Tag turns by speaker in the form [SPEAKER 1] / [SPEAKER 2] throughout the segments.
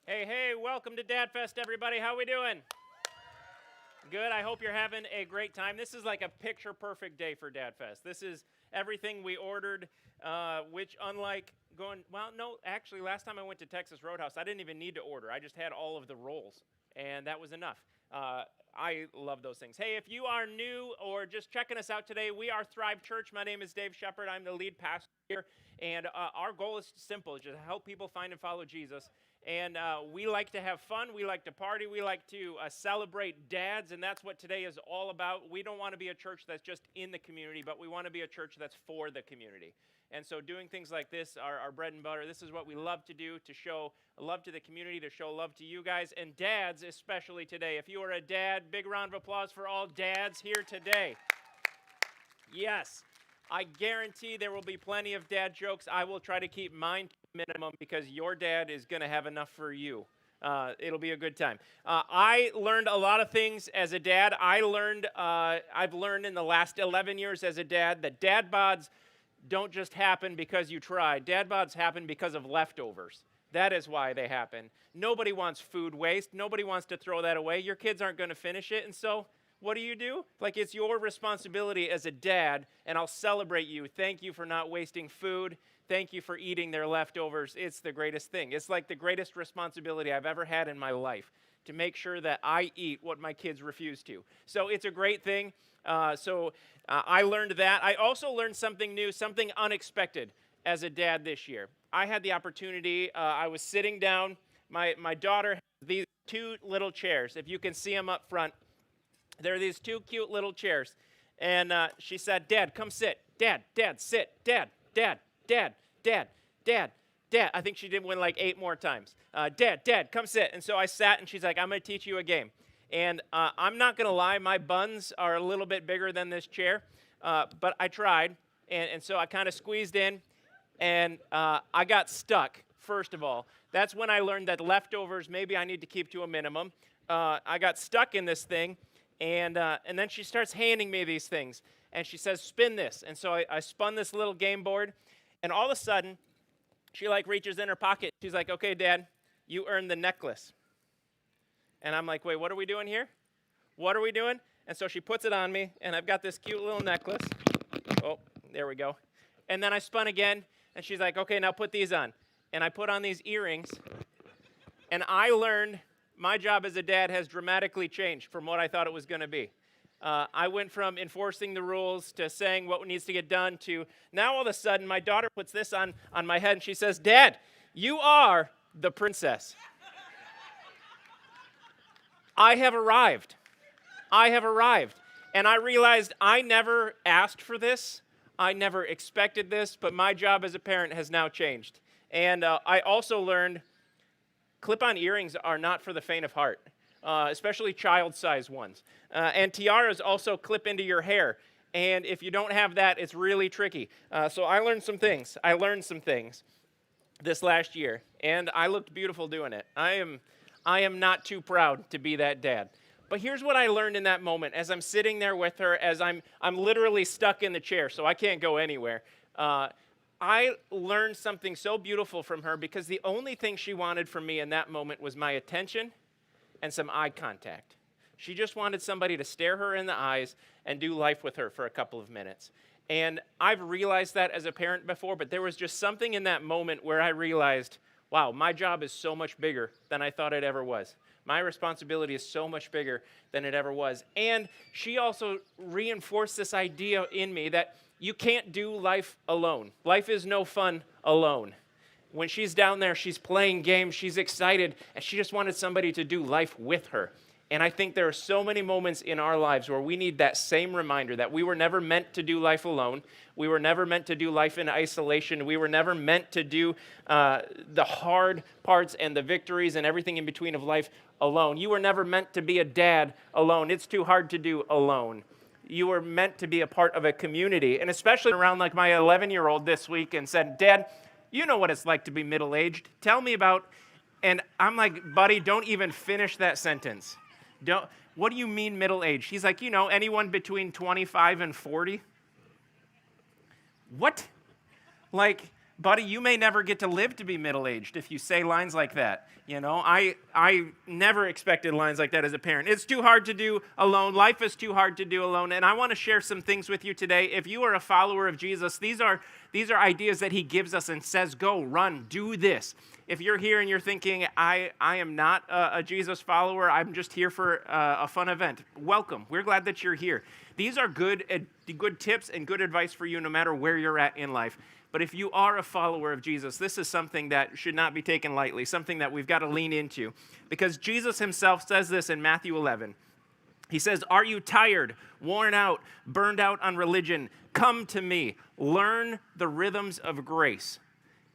[SPEAKER 1] Hey, welcome to Dad Fest, everybody. How we doing? Good. I hope you're having a great time. This is like a picture-perfect day for Dad Fest. This is everything we ordered, which unlike actually, last time I went to Texas Roadhouse, I didn't even need to order. I just had all of the rolls, and that was enough. I love those things. Hey, if you are new or just checking us out today, we are Thrive Church. My name is Dave Shephard. I'm the lead pastor here, and our goal is simple, it's just help people find and follow Jesus. And we like to have fun. We like to party. We like to celebrate dads, and that's what today is all about. We don't want to be a church that's just in the community, but we want to be a church that's for the community. And so doing things like this are our bread and butter. This is what we love to do, to show love to the community, to show love to you guys, and dads especially today. If you are a dad, big round of applause for all dads here today. Yes. I guarantee there will be plenty of dad jokes. I will try to keep mine to a minimum because your dad is going to have enough for you. It'll be a good time. I learned a lot of things as a dad. I've learned in the last 11 years as a dad that dad bods don't just happen because you tried. Dad bods happen because of leftovers. That is why they happen. Nobody wants food waste. Nobody wants to throw that away. Your kids aren't going to finish it, and so what do? Like, it's your responsibility as a dad, and I'll celebrate you. Thank you for not wasting food. Thank you for eating their leftovers. It's the greatest thing. It's like the greatest responsibility I've ever had in my life, to make sure that I eat what my kids refuse to. So it's a great thing. I learned that. I also learned something new, something unexpected as a dad this year. I had the opportunity, I was sitting down. My daughter has these two little chairs. If you can see them up front, there are these two cute little chairs. And she said, Dad, come sit. Dad, sit. Dad. I think she did one like 8 more times. Dad, come sit. And so I sat, and she's like, I'm going to teach you a game. And I'm not going to lie, my buns are a little bit bigger than this chair. But I tried. And so I kind of squeezed in, and I got stuck, first of all. That's when I learned that leftovers, maybe I need to keep to a minimum. I got stuck in this thing. And then she starts handing me these things, and she says, spin this. And so I spun this little game board, and all of a sudden, she like reaches in her pocket. She's like, okay, Dad, you earned the necklace. And I'm like, wait, what are we doing here? What are we doing? And so she puts it on me, and I've got this cute little necklace. Oh, there we go. And then I spun again, and she's like, okay, now put these on. And I put on these earrings, and I learned my job as a dad has dramatically changed from what I thought it was going to be. I went from enforcing the rules to saying what needs to get done to now all of a sudden my daughter puts this on my head and she says, Dad, you are the princess. I have arrived. And I realized I never asked for this. I never expected this, but my job as a parent has now changed. And I also learned clip-on earrings are not for the faint of heart, especially child-size ones. And tiaras also clip into your hair. And if you don't have that, it's really tricky. So I learned some things. This last year, and I looked beautiful doing it. I am not too proud to be that dad. But here's what I learned in that moment as I'm sitting there with her, as I'm literally stuck in the chair, so I can't go anywhere. I learned something so beautiful from her because the only thing she wanted from me in that moment was my attention and some eye contact. She just wanted somebody to stare her in the eyes and do life with her for a couple of minutes. And I've realized that as a parent before, but there was just something in that moment where I realized, wow, my job is so much bigger than I thought it ever was. My responsibility is so much bigger than it ever was. And she also reinforced this idea in me that you can't do life alone. Life is no fun alone. When she's down there, she's playing games, she's excited, and she just wanted somebody to do life with her. And I think there are so many moments in our lives where we need that same reminder that we were never meant to do life alone. We were never meant to do life in isolation. We were never meant to do the hard parts and the victories and everything in between of life alone. You were never meant to be a dad alone. It's too hard to do alone. You were meant to be a part of a community. And especially around like my 11-year-old this week and said, Dad, you know what it's like to be middle-aged. Tell me about, and I'm like, buddy, don't even finish that sentence. What do you mean middle-aged? He's like, anyone between 25 and 40. What? Like, buddy, you may never get to live to be middle-aged if you say lines like that. You know, I never expected lines like that as a parent. It's too hard to do alone. Life is too hard to do alone. And I want to share some things with you today. If you are a follower of Jesus, these are ideas that he gives us and says, go, run, do this. If you're here and you're thinking, I am not a Jesus follower, I'm just here for a fun event, welcome. We're glad that you're here. These are good tips and good advice for you no matter where you're at in life. But if you are a follower of Jesus, this is something that should not be taken lightly, something that we've got to lean into. Because Jesus himself says this in Matthew 11. He says, are you tired, worn out, burned out on religion? Come to me. Learn the rhythms of grace.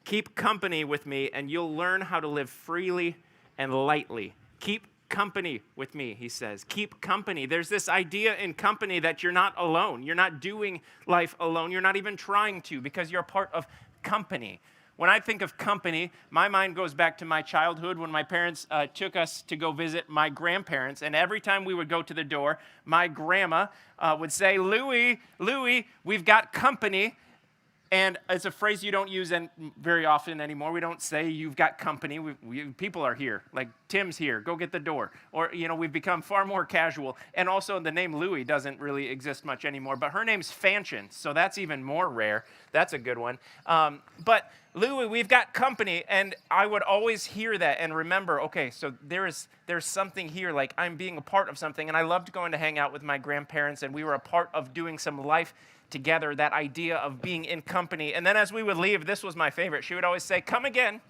[SPEAKER 1] Keep company with me, and you'll learn how to live freely and lightly. Keep company with me, he says. Keep company. There's this idea in company that you're not alone. You're not doing life alone. You're not even trying to, because you're a part of company. When I think of company, my mind goes back to my childhood when my parents took us to go visit my grandparents. And every time we would go to the door, my grandma would say, Louie, we've got company. And it's a phrase you don't use very often anymore. We don't say you've got company. People are here. Like, Tim's here. Go get the door. Or, we've become far more casual. And also the name Louie doesn't really exist much anymore. But her name's Fanchen, so that's even more rare. That's a good one. But Louie, we've got company. And I would always hear that and remember, okay, so there's something here. Like, I'm being a part of something. And I loved going to hang out with my grandparents. And we were a part of doing some life together, that idea of being in company. And then as we would leave, this was my favorite. She would always say, come again,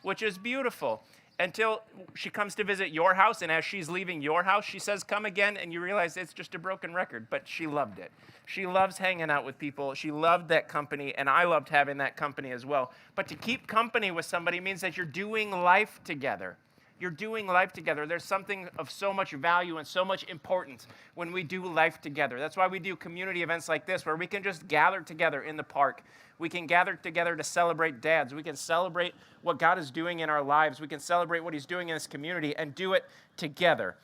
[SPEAKER 1] which is beautiful. Until she comes to visit your house, and as she's leaving your house, she says, come again, and you realize it's just a broken record, but she loved it. She loves hanging out with people. She loved that company, and I loved having that company as well. But to keep company with somebody means that you're doing life together. You're doing life together. There's something of so much value and so much importance when we do life together. That's why we do community events like this, where we can just gather together in the park. We can gather together to celebrate dads. We can celebrate what God is doing in our lives. We can celebrate what he's doing in this community and do it together.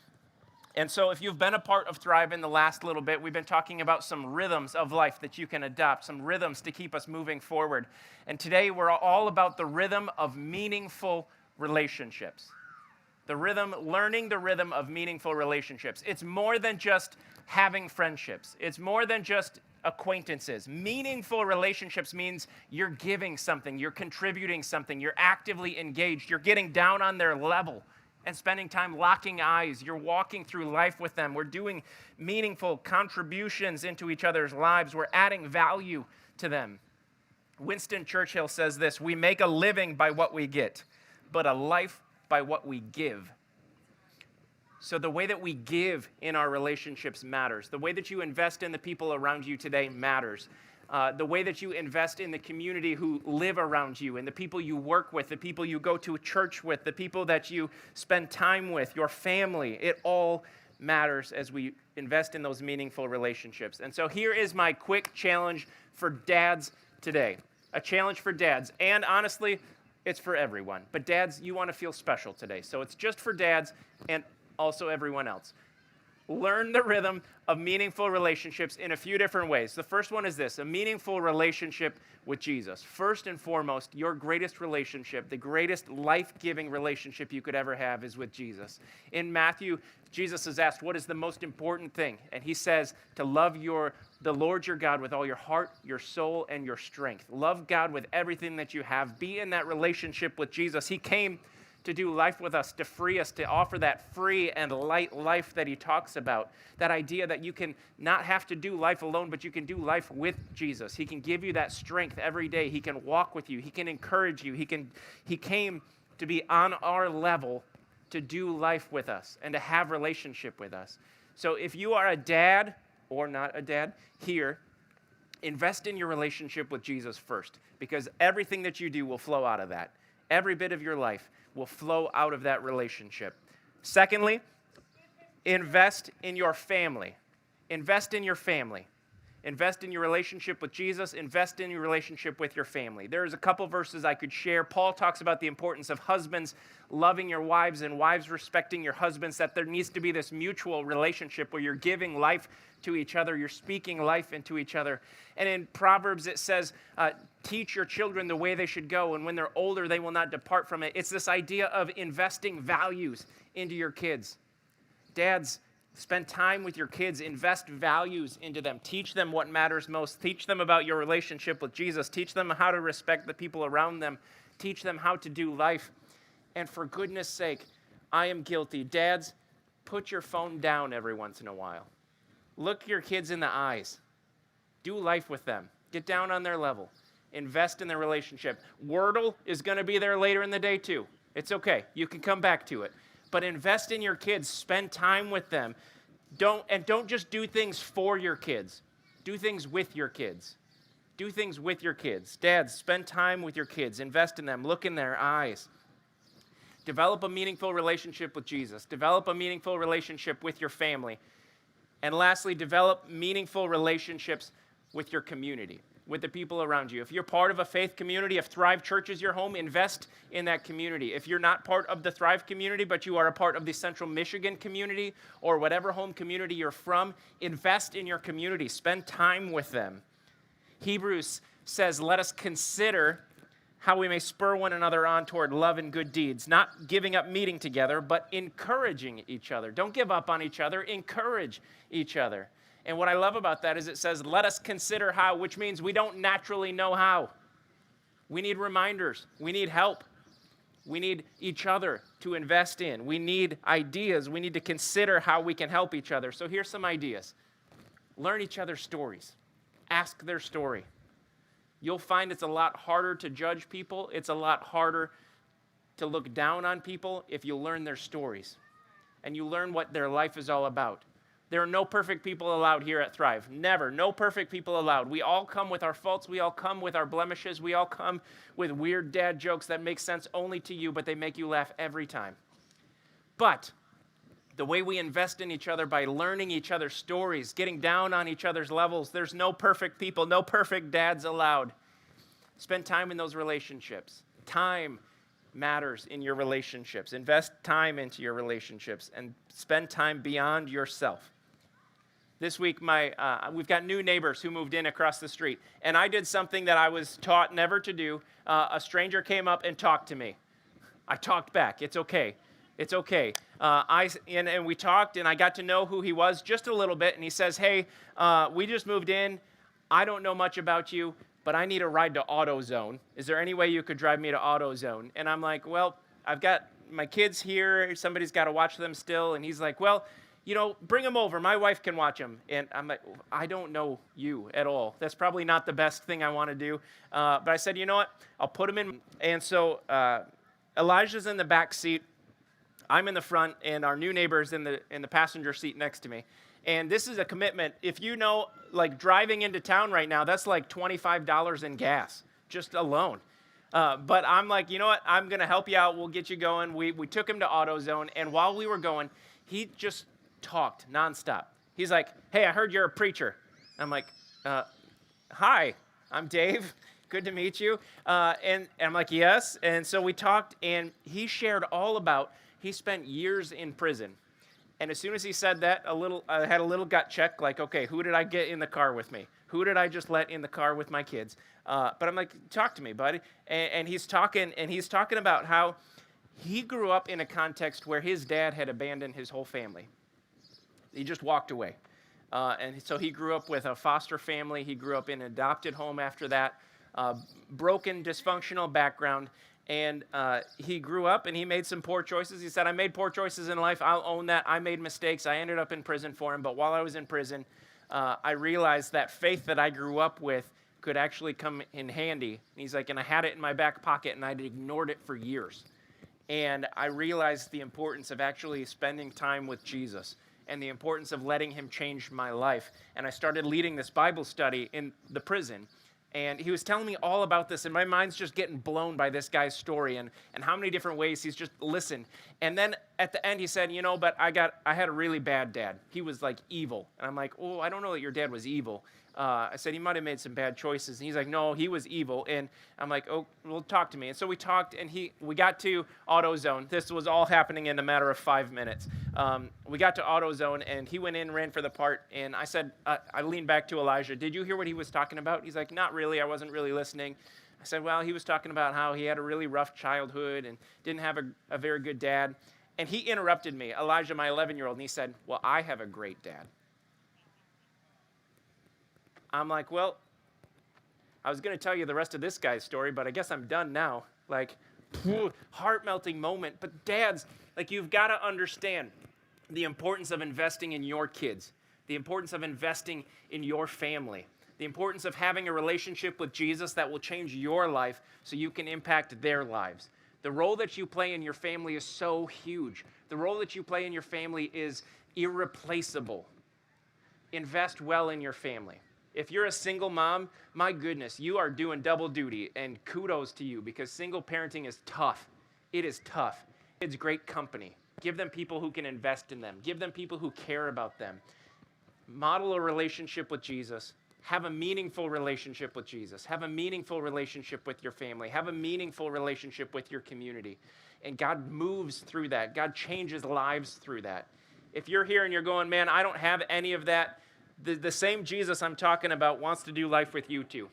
[SPEAKER 1] And so if you've been a part of Thrive in the last little bit, we've been talking about some rhythms of life that you can adopt, some rhythms to keep us moving forward. And today we're all about the rhythm of meaningful relationships. Learning the rhythm of meaningful relationships. It's more than just having friendships. It's more than just acquaintances. Meaningful relationships means you're giving something, you're contributing something, you're actively engaged, you're getting down on their level and spending time locking eyes. You're walking through life with them. We're doing meaningful contributions into each other's lives. We're adding value to them. Winston Churchill says this, we make a living by what we get, but a life by what we give. So the way that we give in our relationships matters. The way that you invest in the people around you today matters. The way that you invest in the community who live around you and the people you work with, the people you go to church with, the people that you spend time with, your family, it all matters as we invest in those meaningful relationships. And so here is my quick challenge for dads today. A challenge for dads. And honestly, it's for everyone. But dads, you want to feel special today. So it's just for dads and also everyone else. Learn the rhythm of meaningful relationships in a few different ways. The first one is this, a meaningful relationship with Jesus. First and foremost, your greatest relationship, the greatest life-giving relationship you could ever have is with Jesus. In Matthew, Jesus is asked, what is the most important thing? And he says to love the Lord your God with all your heart, your soul, and your strength. Love God with everything that you have. Be in that relationship with Jesus. He came to do life with us, to free us, to offer that free and light life that he talks about. That idea that you can not have to do life alone, but you can do life with Jesus. He can give you that strength every day. He can walk with you. He can encourage you. He came to be on our level to do life with us and to have relationship with us. So if you are a dad or not a dad here, invest in your relationship with Jesus first, because everything that you do will flow out of that. Every bit of your life will flow out of that relationship. Secondly, invest in your family. Invest in your family. Invest in your relationship with Jesus. Invest in your relationship with your family. There's a couple verses I could share. Paul talks about the importance of husbands loving your wives and wives respecting your husbands, that there needs to be this mutual relationship where you're giving life to each other, you're speaking life into each other. And in Proverbs it says, teach your children the way they should go, and when they're older they will not depart from it. It's this idea of investing values into your kids. Dads, spend time with your kids. Invest values into them. Teach them what matters most. Teach them about your relationship with Jesus. Teach them how to respect the people around them. Teach them how to do life. And for goodness sake, I am guilty. Dads, put your phone down every once in a while. Look your kids in the eyes. Do life with them. Get down on their level. Invest in their relationship. Wordle is going to be there later in the day too. It's okay. You can come back to it. But invest in your kids. Spend time with them. Don't just do things for your kids. Do things with your kids. Do things with your kids. Dads, spend time with your kids. Invest in them. Look in their eyes. Develop a meaningful relationship with Jesus. Develop a meaningful relationship with your family. And lastly, develop meaningful relationships with your community, with the people around you. If you're part of a faith community, if Thrive Church is your home, invest in that community. If you're not part of the Thrive community, but you are a part of the Central Michigan community or whatever home community you're from, invest in your community. Spend time with them. Hebrews says, let us consider how we may spur one another on toward love and good deeds, not giving up meeting together, but encouraging each other. Don't give up on each other. Encourage each other. And what I love about that is it says, let us consider how, which means we don't naturally know how. We need reminders. We need help. We need each other to invest in. We need ideas. We need to consider how we can help each other. So here's some ideas. Learn each other's stories. Ask their story. You'll find it's a lot harder to judge people. It's a lot harder to look down on people if you learn their stories and you learn what their life is all about. There are no perfect people allowed here at Thrive. Never. No perfect people allowed. We all come with our faults. We all come with our blemishes. We all come with weird dad jokes that make sense only to you, but they make you laugh every time. But the way we invest in each other by learning each other's stories, getting down on each other's levels, there's no perfect people, no perfect dads allowed. Spend time in those relationships. Time matters in your relationships. Invest time into your relationships and spend time beyond yourself. This week, we've got new neighbors who moved in across the street, and I did something that I was taught never to do. A stranger came up and talked to me. I talked back. It's okay. It's okay. And we talked, and I got to know who he was just a little bit, and he says, hey, we just moved in. I don't know much about you, but I need a ride to AutoZone. Is there any way you could drive me to AutoZone? And I'm like, well, I've got my kids here. Somebody's got to watch them still. And he's like, well, bring them over. My wife can watch them. And I'm like, I don't know you at all. That's probably not the best thing I want to do. But I said, you know what? I'll put them in. And so Elijah's in the back seat. I'm in the front, and our new neighbor's in the passenger seat next to me. And this is a commitment. If you know, like driving into town right now, that's like $25 in gas, just alone. But I'm like, you know what? I'm going to help you out. We'll get you going. We took him to AutoZone, and while we were going, he just talked nonstop. He's like, hey, I heard you're a preacher. I'm like, hi, I'm Dave. Good to meet you. And I'm like, yes. And so we talked, and he shared all about, he spent years in prison. And as soon as he said that, I had a little gut check, like, okay, who did I get in the car with me? Who did I just let in the car with my kids? But I'm like, talk to me, buddy. And he's talking about how he grew up in a context where his dad had abandoned his whole family. He just walked away. And so he grew up with a foster family. He grew up in an adopted home after that, broken, dysfunctional background. And he grew up and he made some poor choices. He said, I made poor choices in life. I'll own that. I made mistakes. I ended up in prison for him. But while I was in prison, I realized that faith that I grew up with could actually come in handy. And he's like, and I had it in my back pocket and I'd ignored it for years. And I realized the importance of actually spending time with Jesus and the importance of letting him change my life. And I started leading this Bible study in the prison. And he was telling me all about this, and my mind's just getting blown by this guy's story and how many different ways he's just listened. And then at the end he said, but I had a really bad dad. He was like evil. And I'm like, oh, I don't know that your dad was evil. I said, he might have made some bad choices. And he's like, no, he was evil. And I'm like, oh, well, talk to me. And so we talked, and we got to AutoZone. This was all happening in a matter of 5 minutes. We got to AutoZone, and he went in, ran for the part, and I said, I leaned back to Elijah, did you hear what he was talking about? He's like, not really. I wasn't really listening. I said, well, he was talking about how he had a really rough childhood and didn't have a very good dad. And he interrupted me, Elijah, my 11-year-old, and he said, well, I have a great dad. I'm like, well, I was going to tell you the rest of this guy's story, but I guess I'm done now. Like, heart-melting moment. But dads, like, you've got to understand the importance of investing in your kids, the importance of investing in your family, the importance of having a relationship with Jesus that will change your life so you can impact their lives. The role that you play in your family is so huge. The role that you play in your family is irreplaceable. Invest well in your family. If you're a single mom, my goodness, you are doing double duty, and kudos to you, because single parenting is tough. It is tough. It's great company. Give them people who can invest in them. Give them people who care about them. Model a relationship with Jesus. Have a meaningful relationship with Jesus. Have a meaningful relationship with your family. Have a meaningful relationship with your community. And God moves through that. God changes lives through that. If you're here and you're going, man, I don't have any of that, the same Jesus I'm talking about wants to do life with you too.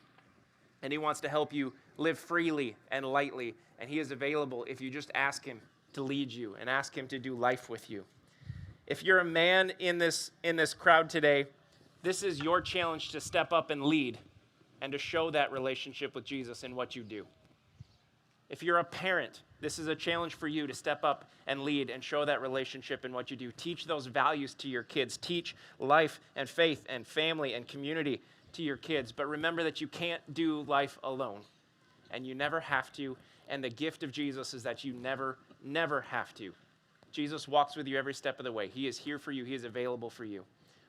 [SPEAKER 1] And he wants to help you live freely and lightly. And he is available if you just ask him to lead you and ask him to do life with you. If you're a man in this crowd today, this is your challenge to step up and lead and to show that relationship with Jesus in what you do. If you're a parent, this is a challenge for you to step up and lead and show that relationship in what you do. Teach those values to your kids. Teach life and faith and family and community to your kids. But remember that you can't do life alone, and you never have to. And the gift of Jesus is that you never, never have to. Jesus walks with you every step of the way. He is here for you. He is available for you.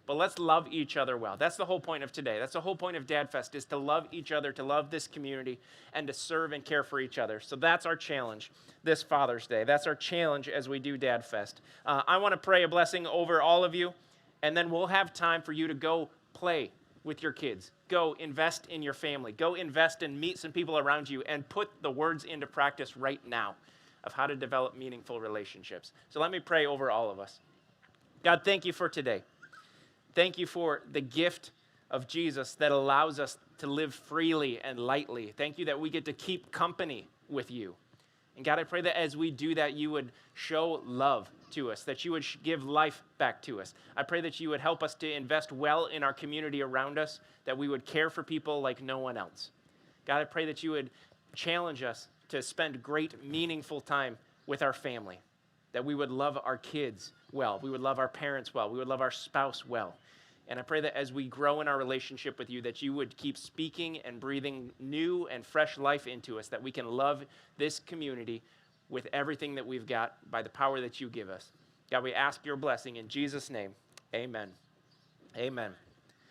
[SPEAKER 1] But let's love each other well. That's the whole point of today. That's the whole point of Dad Fest, is to love each other, to love this community, and to serve and care for each other. So that's our challenge this Father's Day. That's our challenge as we do Dad Fest. I want to pray a blessing over all of you, and then we'll have time for you to go play with your kids. Go invest in your family. Go invest and meet some people around you and put the words into practice right now of how to develop meaningful relationships. So let me pray over all of us. God, thank you for today. Thank you for the gift of Jesus that allows us to live freely and lightly. Thank you that we get to keep company with you. And God, I pray that as we do that, you would show love to us, that you would give life back to us. I pray that you would help us to invest well in our community around us, that we would care for people like no one else. God, I pray that you would challenge us to spend great, meaningful time with our family, that we would love our kids well, we would love our parents well, we would love our spouse well. And I pray that as we grow in our relationship with you, that you would keep speaking and breathing new and fresh life into us, that we can love this community with everything that we've got by the power that you give us. God, we ask your blessing in Jesus' name. Amen. Amen.